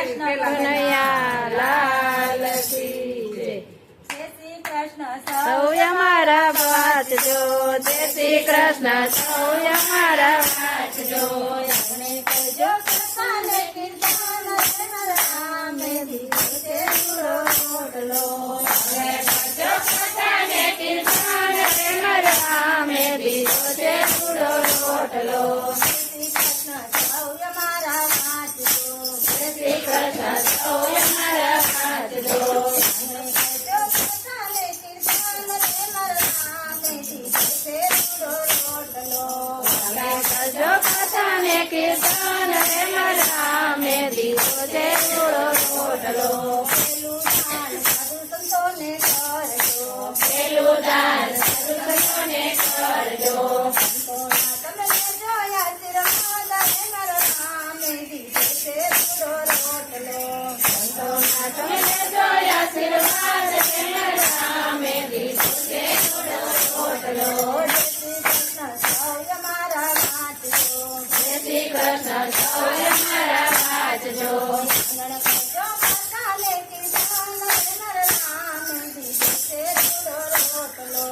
કનૈયા લાલ કી જય. જય શ્રી કૃષ્ણ સૌ અમારા વાંચજો, જય શ્રી કૃષ્ણ સૌ અમારા વાંચજો. આપણે કરજો કથાને કીર્તન રામે દીધો છે પૂરો રોટલો. હવે કરજો કથાને કીર્તન પ્રેમ રામે દીધો છે પૂરો રોટલો. શ્રી કૃષ્ણ સૌ અમારા વાંચજો. જય શ્રી કૃષ્ણ સૌ અમારા વાંચજો. આપણે કરજો કથાને કીર્તન રામે દીધો છે પૂરો રોટલો. હવે કરજો કથાને કીર્તન પ્રેમ રામે દીધો છે પૂરો રોટલો. પેલું દાન સાધુ સંતોને કરજો. પેલું દાન સાધુ સંતોને કરજો. સંતોના તમે જોયા શિરમોદ મારો રામે દીધો છે પૂરો રોટલો. સંતોના તમે જોયા આશીર્વાદ પ્રેમ રામે દીધો છે પૂરો રોટલો. જય શ્રી કૃષ્ણ સૌ અમારા વાંચજો. જય શ્રી કૃષ્ણ સૌ અમારા વાંચજો. આંગણ કરજો કથાને કીર્તન મારા રામે દીધો છે પૂરો રોટલો.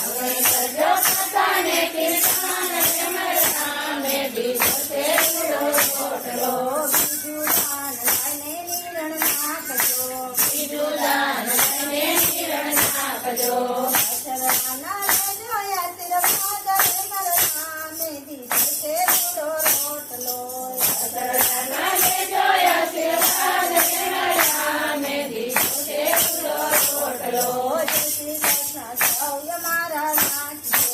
હવે કરજો કથાને કીર્તન પ્રેમ રામે દીધો છે પૂરો રોટલો. બીજું દાન લઈને નિરણ નાખજો. બીજું દાન લઈને નિરણ નાખજો. અક્ષરવાના જોયા શિરમોદ મારો રામે દીધો છે પૂરો રોટલો. સતરાનાને જોયા આશીર્વાદ પ્રેમ રામે દીધો છે પૂરો રોટલો. જય શ્રી કૃષ્ણ સૌ અમારા વાંચજો.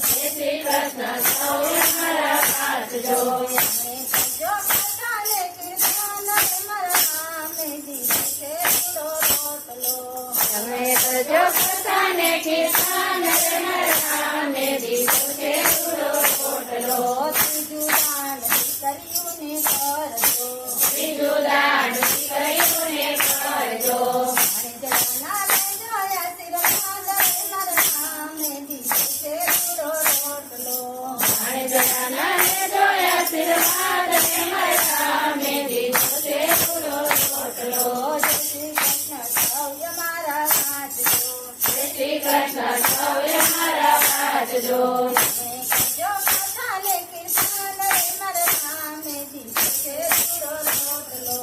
જય શ્રી કૃષ્ણ સૌ અમારા વાંચજો. અમે કરજો કથાને કીર્તન મારા રામે દીધો છે પૂરો રોટલો. તમે કરજો કથાને કીર્તન પ્રેમ રામે દીધો છે પૂરો રોટલો. ત્રીજું દાન દીકરીઓને કરજો. બીજું દાન દીકરીઓને કરજો. અને જવાના જોયા શિરમોદ મારા રામે દીધો છે પૂરો રોટલો. જનાને જોયા આશીર્વાદ પ્રેમ રામે દીધો છે પૂરો રોટલો. જય શ્રી કૃષ્ણ સૌ અમારા વાંચજો. જય શ્રી કૃષ્ણ સૌ અમારા વાંચજો. અમે કરજો કથાને કીર્તન મારા રામે દીધો છે પૂરો રોટલો.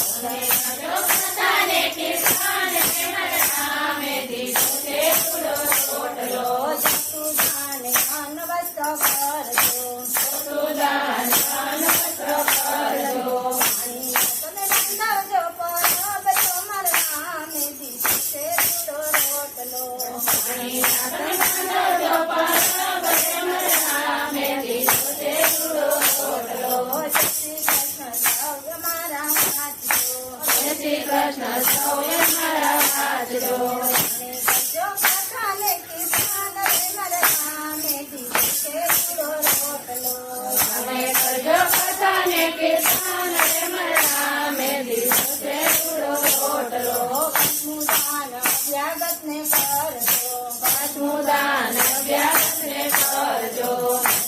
તમે કરજો કથાને કીર્તન પ્રેમ રામે દીધો છે પૂરો રોટલો. જતું દાન અન્ન વસ્ત્ર કરજો. ખોટું દાન દાન વસ્ત્ર કરજો. પાણી તમે બંધાવજો પરબ તો મારા રામે દીધો છે પૂરો રોટલો. પાણીના તમે બાંધજો પરબ પ્રેમ રામે દીધો છે પૂરો રોટલો. જય શ્રી કૃષ્ણ સૌ અમારા વાંચજો. જય શ્રી કૃષ્ણ સૌ અમારા વાંચજો. અને કરજો કથાને કીર્તન મારા રામે દીધો છે પૂરો રોટલો. તમે કરજો કથાને કીર્તન પ્રેમ રામે દીધો છે પૂરો રોટલો. પાંચમું દાન અભ્યાગતને કરજો. પાંચમું દાન અભ્યાસને કરજો.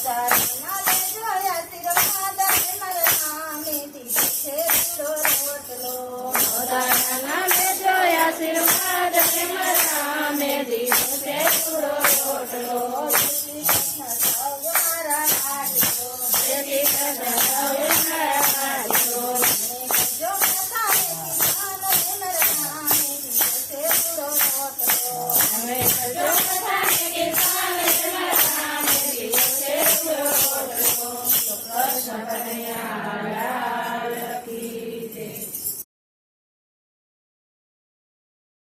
હજારોના જોયા શિરમોદ મારા રામે દીધો છે પૂરો રોટલો. પોતાના નામે જોયા આશીર્વાદ પ્રેમ રામે દીધો છે પૂરો રોટલો. જય શ્રી કૃષ્ણ સૌ અમારા વાંચજો. જય શ્રી કૃષ્ણ સૌ અમારા વાંચજો. અને કરજો કથાને કીર્તન મારા રામે દીધો છે પૂરો રોટલો. તમે કરજો